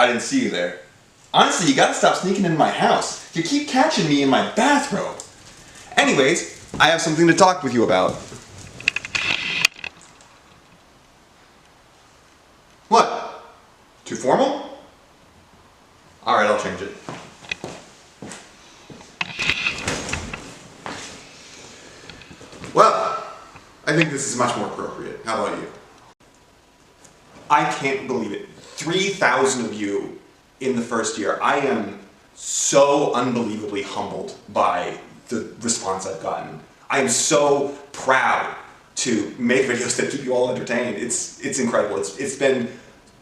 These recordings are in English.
didn't see you there. Honestly, you gotta stop sneaking into my house. You keep catching me in my bathrobe. Anyways, I have something to talk with you about. What? Too formal? Alright, I'll change it. Well, I think this is much more appropriate. How about you? I can't believe it. 3,000 of you in the first year. I am so unbelievably humbled by the response I've gotten. I am so proud to make videos that keep you all entertained. It's incredible. It's been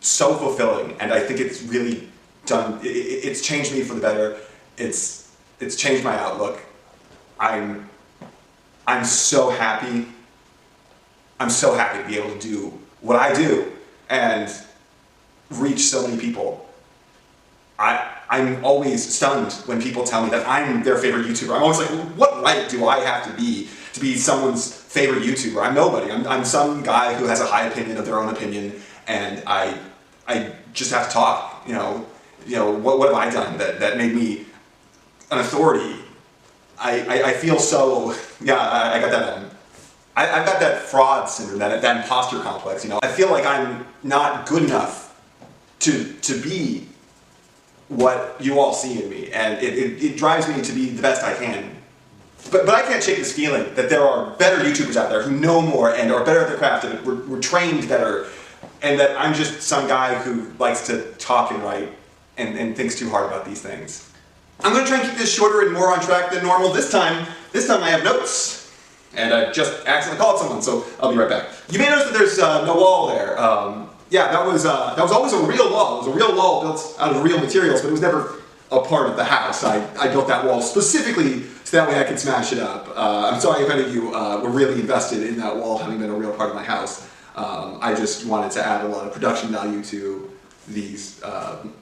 so fulfilling, and I think it's really done. It's changed me for the better. It's changed my outlook. I'm so happy. I'm so happy to be able to do what I do and reach so many people. I'm always stunned when people tell me that I'm their favorite YouTuber. I'm always like, what right do I have to be someone's favorite YouTuber? I'm nobody. I'm some guy who has a high opinion of their own opinion, and I just have to talk. You know, what have I done that made me an authority? I feel so, yeah, I got that, I've got that fraud syndrome, that imposter complex, you know. I feel like I'm not good enough to be what you all see in me, and it drives me to be the best I can. But I can't shake this feeling that there are better YouTubers out there who know more and are better at their craft and we're trained better, and that I'm just some guy who likes to talk and write and thinks too hard about these things. I'm going to try and keep this shorter and more on track than normal. This time I have notes, and I just accidentally called someone, so I'll be right back. You may notice that there's no wall there. Yeah, that was always a real wall. It was a real wall built out of real materials, but it was never a part of the house. I built that wall specifically so that way I could smash it up. I'm sorry if any of you were really invested in that wall having been a real part of my house. I just wanted to add a lot of production value to these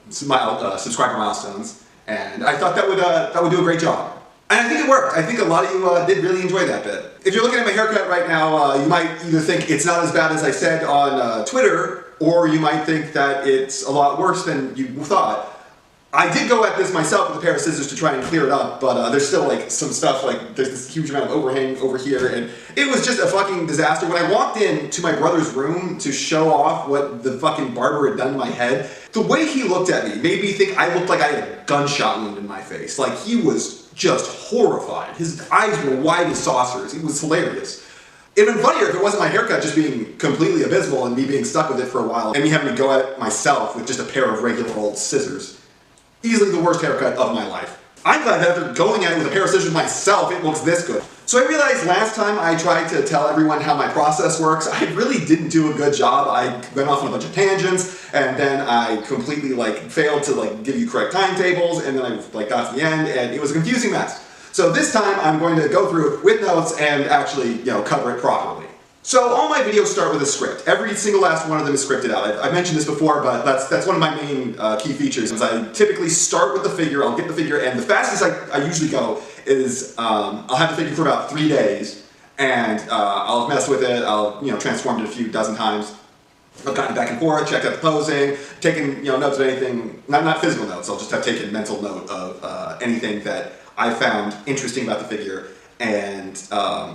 subscriber milestones. And I thought that would do a great job. And I think it worked. I think a lot of you did really enjoy that bit. If you're looking at my haircut right now, you might either think it's not as bad as I said on Twitter, or you might think that it's a lot worse than you thought. I did go at this myself with a pair of scissors to try and clear it up, but there's still like some stuff, like there's this huge amount of overhang over here, and it was just a fucking disaster. When I walked into my brother's room to show off what the fucking barber had done to my head, the way he looked at me made me think I looked like I had a gunshot wound in my face. Like, he was just horrified. His eyes were wide as saucers. It was hilarious. It'd been funnier if it wasn't my haircut just being completely abysmal and me being stuck with it for a while, and me having to go at it myself with just a pair of regular old scissors. Easily the worst haircut of my life. I'm glad that after going at it with a pair of scissors myself, it looks this good. So I realized last time I tried to tell everyone how my process works, I really didn't do a good job. I went off on a bunch of tangents, and then I completely failed to give you correct timetables, and then I got to the end, and it was a confusing mess. So this time I'm going to go through it with notes and actually, cover it properly. So all my videos start with a script. Every single last one of them is scripted out. I've mentioned this before, but that's one of my main key features, is I typically start with the figure, I'll get the figure, and the fastest I usually go is I'll have the figure for about 3 days, and I'll mess with it, I'll transform it a few dozen times. I've gotten back and forth, checked out the posing, taken notes of anything, not physical notes, I'll just have taken mental note of anything that I found interesting about the figure. And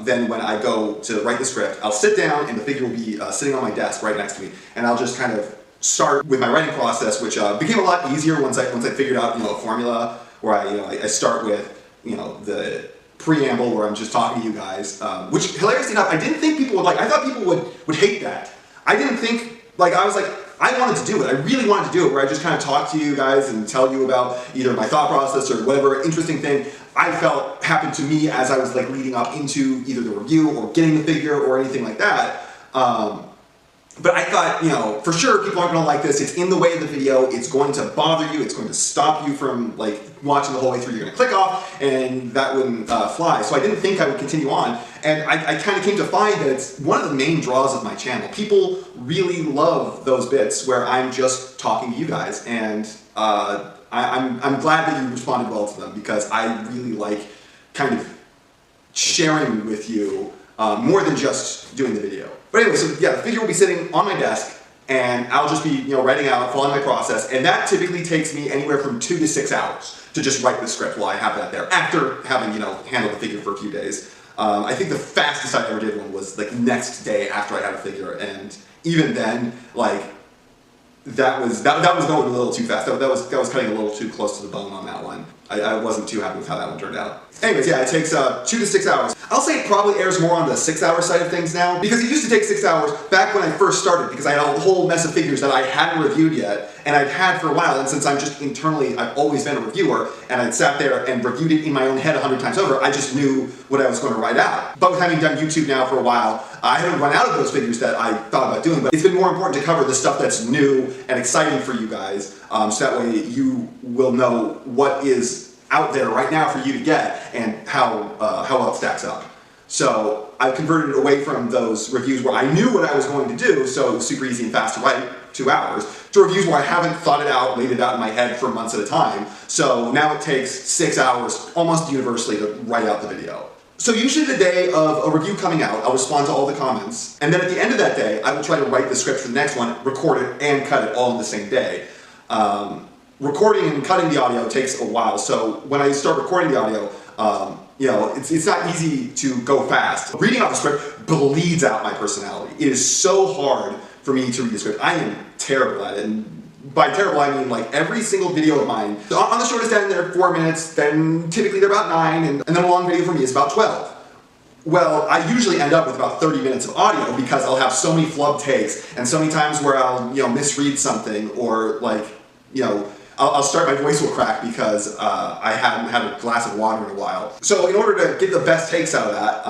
then when I go to write the script, I'll sit down and the figure will be sitting on my desk right next to me, and I'll just kind of start with my writing process, which became a lot easier once I figured out a formula where I start with the preamble where I'm just talking to you guys, which hilariously enough I didn't think people would like. I thought people would hate that. I didn't think, I was like, I wanted to do it. I really wanted to do it, where I just kind of talk to you guys and tell you about either my thought process or whatever interesting thing I felt happened to me as I was leading up into either the review or getting the figure or anything like that. But I thought, for sure people aren't going to like this. It's in the way of the video. It's going to bother you. It's going to stop you from watching the whole way through. You're going to click off, and that wouldn't fly. So I didn't think I would continue on. And I kind of came to find that it's one of the main draws of my channel. People really love those bits where I'm just talking to you guys, and I'm glad that you responded well to them, because I really like kind of sharing with you more than just doing the video. But anyway, so yeah, the figure will be sitting on my desk, and I'll just be, writing out, following my process, and that typically takes me anywhere from 2 to 6 hours to just write the script while I have that there, after having, handled the figure for a few days. I think the fastest I ever did one was like next day after I had a figure, and even then, like, that was going a little too fast. That was cutting a little too close to the bone on that one. I wasn't too happy with how that one turned out. Anyways, yeah, it takes 2 to 6 hours. I'll say it probably airs more on the 6-hour side of things now, because it used to take 6 hours back when I first started, because I had a whole mess of figures that I hadn't reviewed yet, and I'd had for a while, and since I'm just internally, I've always been a reviewer, and I'd sat there and reviewed it in my own head 100 times over, I just knew what I was going to write out. But with having done YouTube now for a while, I haven't run out of those figures that I thought about doing, but it's been more important to cover the stuff that's new and exciting for you guys, so that way you will know what is out there right now for you to get and how well it stacks up. So I've converted away from those reviews where I knew what I was going to do, so it was super easy and fast to write, 2 hours, to reviews where I haven't thought it out, laid it out in my head for months at a time. So now it takes 6 hours almost universally to write out the video. So usually the day of a review coming out, I'll respond to all the comments, and then at the end of that day, I will try to write the script for the next one, record it, and cut it all in the same day. Recording and cutting the audio takes a while, so when I start recording the audio, it's not easy to go fast. Reading out the script bleeds out my personality. It is so hard for me to read the script. I am terrible at it, and by terrible I mean like every single video of mine. On the shortest end they're 4 minutes, then typically they're about 9, and then a long video for me is about 12. Well, I usually end up with about 30 minutes of audio because I'll have so many flub takes, and so many times where I'll misread something, or like, I'll start, my voice will crack because I haven't had a glass of water in a while. So in order to get the best takes out of that,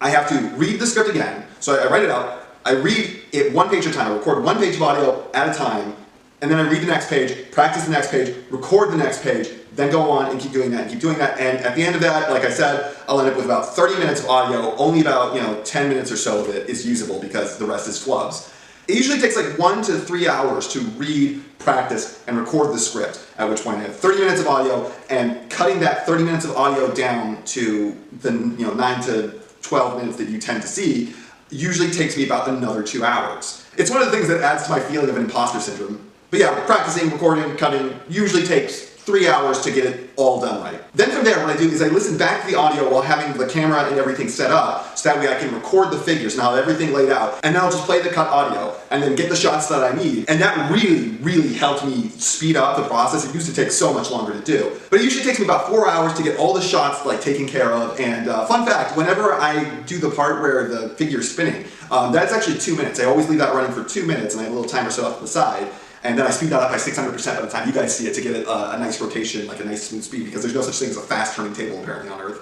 I have to read the script again. So I write it out, I read it 1 page at a time, I record 1 page of audio at a time, and then I read the next page, practice the next page, record the next page, then go on and keep doing that, and at the end of that, like I said, I'll end up with about 30 minutes of audio. Only about 10 minutes or so of it is usable because the rest is flubs. It usually takes like 1 to 3 hours to read, practice, and record the script, at which point I have 30 minutes of audio, and cutting that 30 minutes of audio down to the 9 to 12 minutes that you tend to see usually takes me about another 2 hours. It's one of the things that adds to my feeling of imposter syndrome. But yeah, practicing, recording, cutting usually takes 3 hours to get it all done right. Then from there, what I do is I listen back to the audio while having the camera and everything set up, so that way I can record the figures and I'll have everything laid out, and then I'll just play the cut audio, and then get the shots that I need. And that really, really helped me speed up the process. It used to take so much longer to do. But it usually takes me about 4 hours to get all the shots like taken care of, and fun fact, whenever I do the part where the figure's spinning, that's actually 2 minutes. I always leave that running for 2 minutes, and I have a little timer set up to the side. And then I speed that up by 600% by the time you guys see it to get it a nice rotation, like a nice smooth speed, because there's no such thing as a fast turning table apparently on Earth.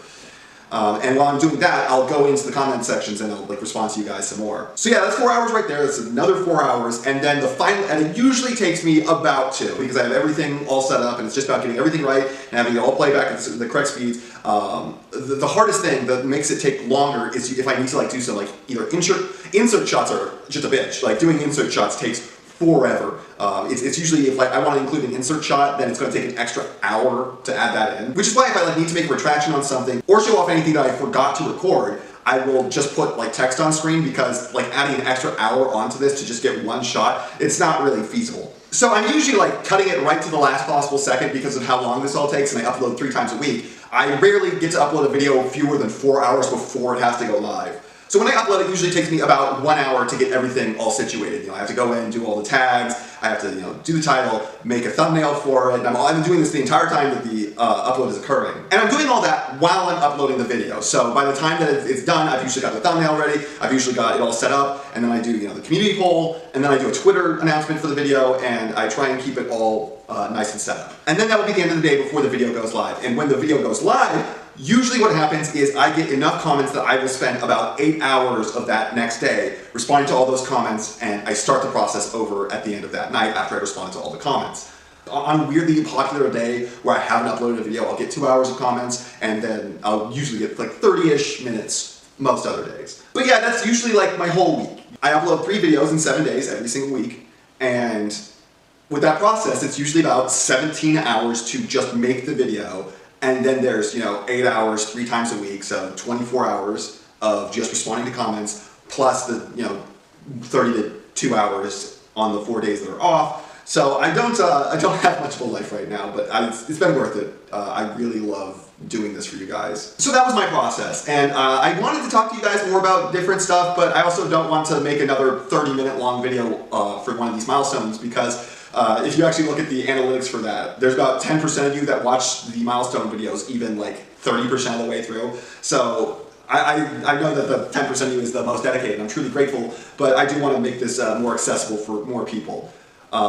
And while I'm doing that, I'll go into the comment sections and I'll respond to you guys some more. So yeah, that's 4 hours right there. That's another 4 hours, and then the final, and it usually takes me about 2 because I have everything all set up and it's just about getting everything right and having it all play back at the correct speeds. The hardest thing that makes it take longer is if I need to do some either insert shots are just a bitch. Like doing insert shots takes forever. It's usually, if I want to include an insert shot, then it's going to take an extra hour to add that in. Which is why if I need to make a retraction on something or show off anything that I forgot to record, I will just put text on screen, because adding an extra hour onto this to just get one shot, it's not really feasible. So I'm usually cutting it right to the last possible second because of how long this all takes, and I upload 3 times a week. I rarely get to upload a video fewer than 4 hours before it has to go live. So when I upload, it usually takes me about 1 hour to get everything all situated. I have to go in and do all the tags, I have to do the title, make a thumbnail for it, and I've been doing this the entire time that the upload is occurring. And I'm doing all that while I'm uploading the video. So by the time that it's done, I've usually got the thumbnail ready, I've usually got it all set up, and then I do the community poll, and then I do a Twitter announcement for the video, and I try and keep it all nice and set up. And then that will be the end of the day before the video goes live. And when the video goes live, usually what happens is I get enough comments that I will spend about 8 hours of that next day responding to all those comments, and I start the process over at the end of that night after I respond to all the comments. On a weirdly popular day where I haven't uploaded a video, I'll get 2 hours of comments, and then I'll usually get 30-ish minutes most other days. But yeah, that's usually my whole week. I upload 3 videos in 7 days every single week, and with that process, it's usually about 17 hours to just make the video. And then there's, 8 hours 3 times a week, so 24 hours of just responding to comments, plus the, 30 to 2 hours on the 4 days that are off. So I don't have much of a life right now, but it's been worth it. I really love doing this for you guys. So that was my process, and I wanted to talk to you guys more about different stuff, but I also don't want to make another 30-minute long video for one of these milestones, because if you actually look at the analytics for that, there's about 10% of you that watch the milestone videos even like 30% of the way through. So I know that the 10% of you is the most dedicated, and I'm truly grateful, but I do want to make this more accessible for more people.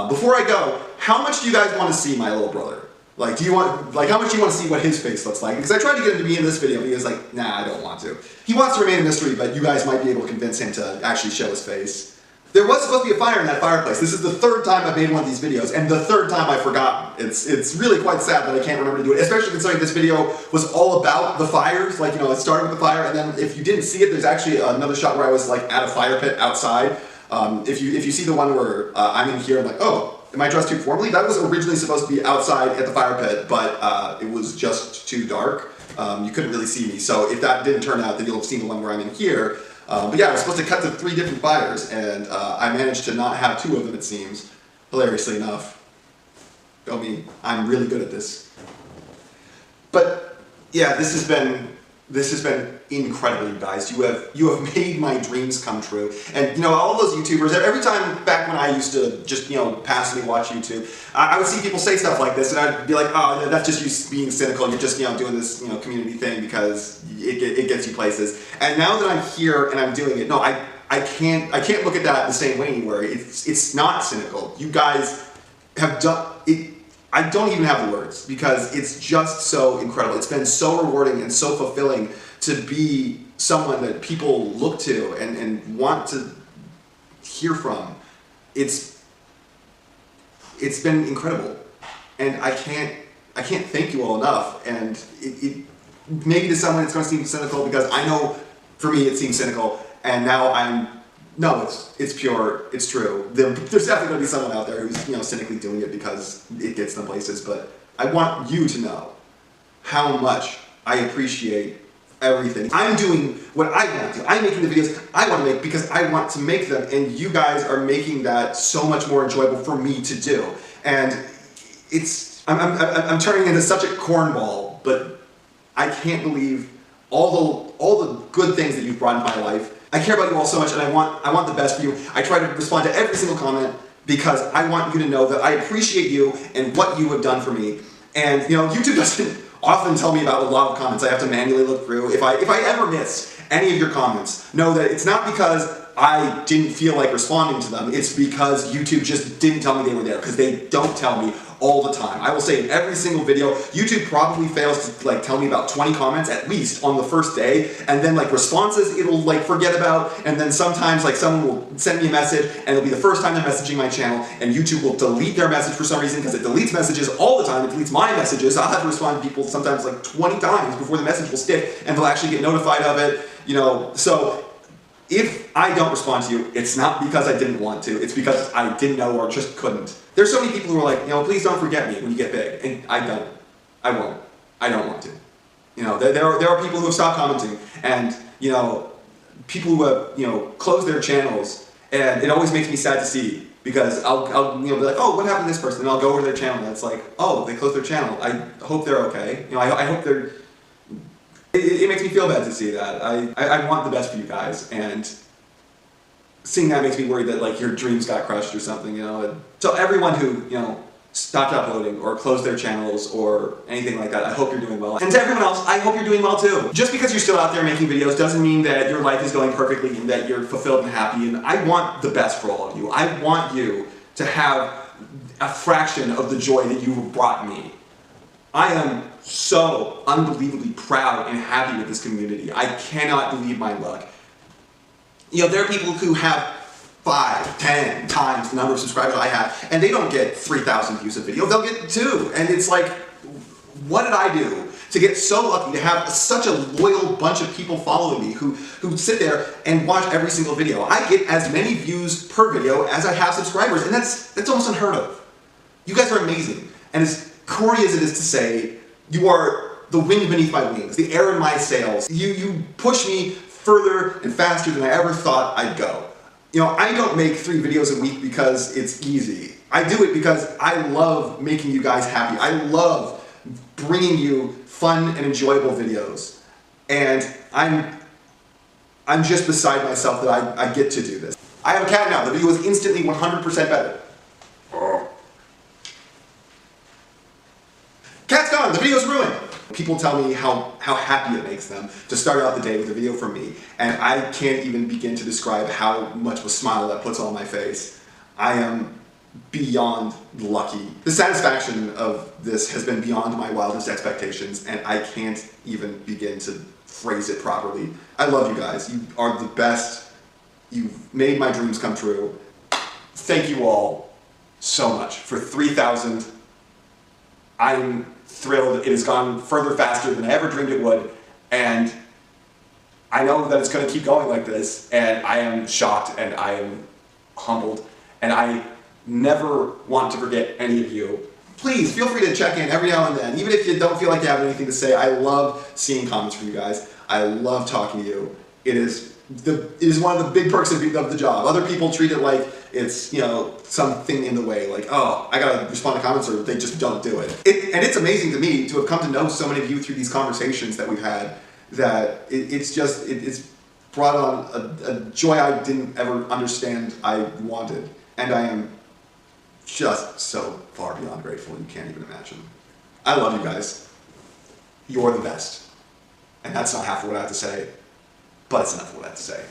Before I go, how much do you guys want to see my little brother? Like, how much do you want to see what his face looks like? Because I tried to get him to be in this video, but he was like, nah, I don't want to. He wants to remain a mystery, but you guys might be able to convince him to actually show his face. There was supposed to be a fire in that fireplace. This is the 3rd time I've made one of these videos, and the 3rd time I've forgotten. It's really quite sad that I can't remember to do it, especially considering this video was all about the fires. Like, you know, it started with the fire, and then if you didn't see it, there's actually another shot where I was like at a fire pit outside. If you see the one where I'm in here, I'm like, oh, am I dressed too formally? That was originally supposed to be outside at the fire pit, but it was just too dark. You couldn't really see me. So if that didn't turn out, then you'll have seen the one where I'm in here. But yeah, I was supposed to cut to 3 different fires, and I managed to not have 2 of them, it seems. Hilariously enough. I mean, I'm really good at this. But yeah, this has been incredible, you guys. You have made my dreams come true. And you know, all of those YouTubers, every time back when I used to just, you know, passively watch YouTube, I would see people say stuff like this, and I'd be like, oh, that's just you being cynical. You're just, you know, doing this, you know, community thing because it gets you places. And now that I'm here and I'm doing it, no, I can't look at that the same way anymore. It's not cynical. You guys have done it. I don't even have the words, because it's just so incredible. It's been so rewarding and so fulfilling to be someone that people look to and want to hear from. It's been incredible, and I can't thank you all enough. And maybe to someone it's going to seem cynical, because I know for me it seems cynical, and now no, it's pure, it's true. There's definitely going to be someone out there who's, you know, cynically doing it because it gets them places, but I want you to know how much I appreciate everything. I'm doing what I want to. I'm making the videos I want to make because I want to make them, and you guys are making that so much more enjoyable for me to do. And I'm turning into such a cornball, but I can't believe all the good things that you've brought into my life. I care about you all so much, and I want the best for you. I try to respond to every single comment because I want you to know that I appreciate you and what you have done for me. And you know, YouTube doesn't often tell me about a lot of comments. I have to manually look through. If I ever miss any of your comments, know that it's not because I didn't feel like responding to them. It's because YouTube just didn't tell me they were there, because they don't tell me all the time. I will say in every single video, YouTube probably fails to like tell me about 20 comments at least on the first day, and then like responses it'll like forget about, and then sometimes like someone will send me a message and it'll be the first time they're messaging my channel, and YouTube will delete their message for some reason, because it deletes messages all the time. It deletes my messages. I'll have to respond to people sometimes like 20 times before the message will stick and they'll actually get notified of it, you know. So if I don't respond to you, it's not because I didn't want to, it's because I didn't know or just couldn't. There's so many people who are like, you know, please don't forget me when you get big, and I won't, I don't want to. You know, there are people who have stopped commenting, and, you know, people who have, you know, closed their channels, and it always makes me sad to see, because I'll you know, be like, oh, what happened to this person, and I'll go over to their channel, and it's like, oh, they closed their channel, I hope they're okay, you know, I hope they're, it makes me feel bad to see that. I want the best for you guys, and seeing that makes me worried that like your dreams got crushed or something, you know. And so everyone who, you know, stopped uploading or closed their channels or anything like that, I hope you're doing well. And to everyone else, I hope you're doing well too. Just because you're still out there making videos doesn't mean that your life is going perfectly and that you're fulfilled and happy, and I want the best for all of you. I want you to have a fraction of the joy that you brought me. I am so unbelievably proud and happy with this community. I cannot believe my luck. You know, there are people who have 5, 10 times the number of subscribers I have, and they don't get 3,000 views a video, they'll get 2. And it's like, what did I do to get so lucky to have such a loyal bunch of people following me who sit there and watch every single video? I get as many views per video as I have subscribers, and that's almost unheard of. You guys are amazing. And as corny as it is to say, you are the wind beneath my wings, the air in my sails. You push me further and faster than I ever thought I'd go. You know, I don't make 3 videos a week because it's easy. I do it because I love making you guys happy. I love bringing you fun and enjoyable videos. And I'm just beside myself that I get to do this. I have a cat now. The video is instantly 100% better. Cat's gone. The video's ruined. People tell me how happy it makes them to start out the day with a video from me, and I can't even begin to describe how much of a smile that puts on my face. I am beyond lucky. The satisfaction of this has been beyond my wildest expectations, and I can't even begin to phrase it properly. I love you guys. You are the best. You've made my dreams come true. Thank you all so much. For 3,000, I'm thrilled. It has gone further faster than I ever dreamed it would, and I know that it's going to keep going like this, and I am shocked and I am humbled, and I never want to forget any of you. Please feel free to check in every now and then, even if you don't feel like you have anything to say. I love seeing comments from you guys. I love talking to you. It is one of the big perks of the job. Other people treat it like it's, you know, something in the way, like, oh, I gotta respond to comments, or they just don't do it. And it's amazing to me to have come to know so many of you through these conversations that we've had, that it's brought on a joy I didn't ever understand I wanted. And I am just so far beyond grateful, you can't even imagine. I love you guys. You're the best. And that's not half of what I have to say, but it's enough of what I have to say.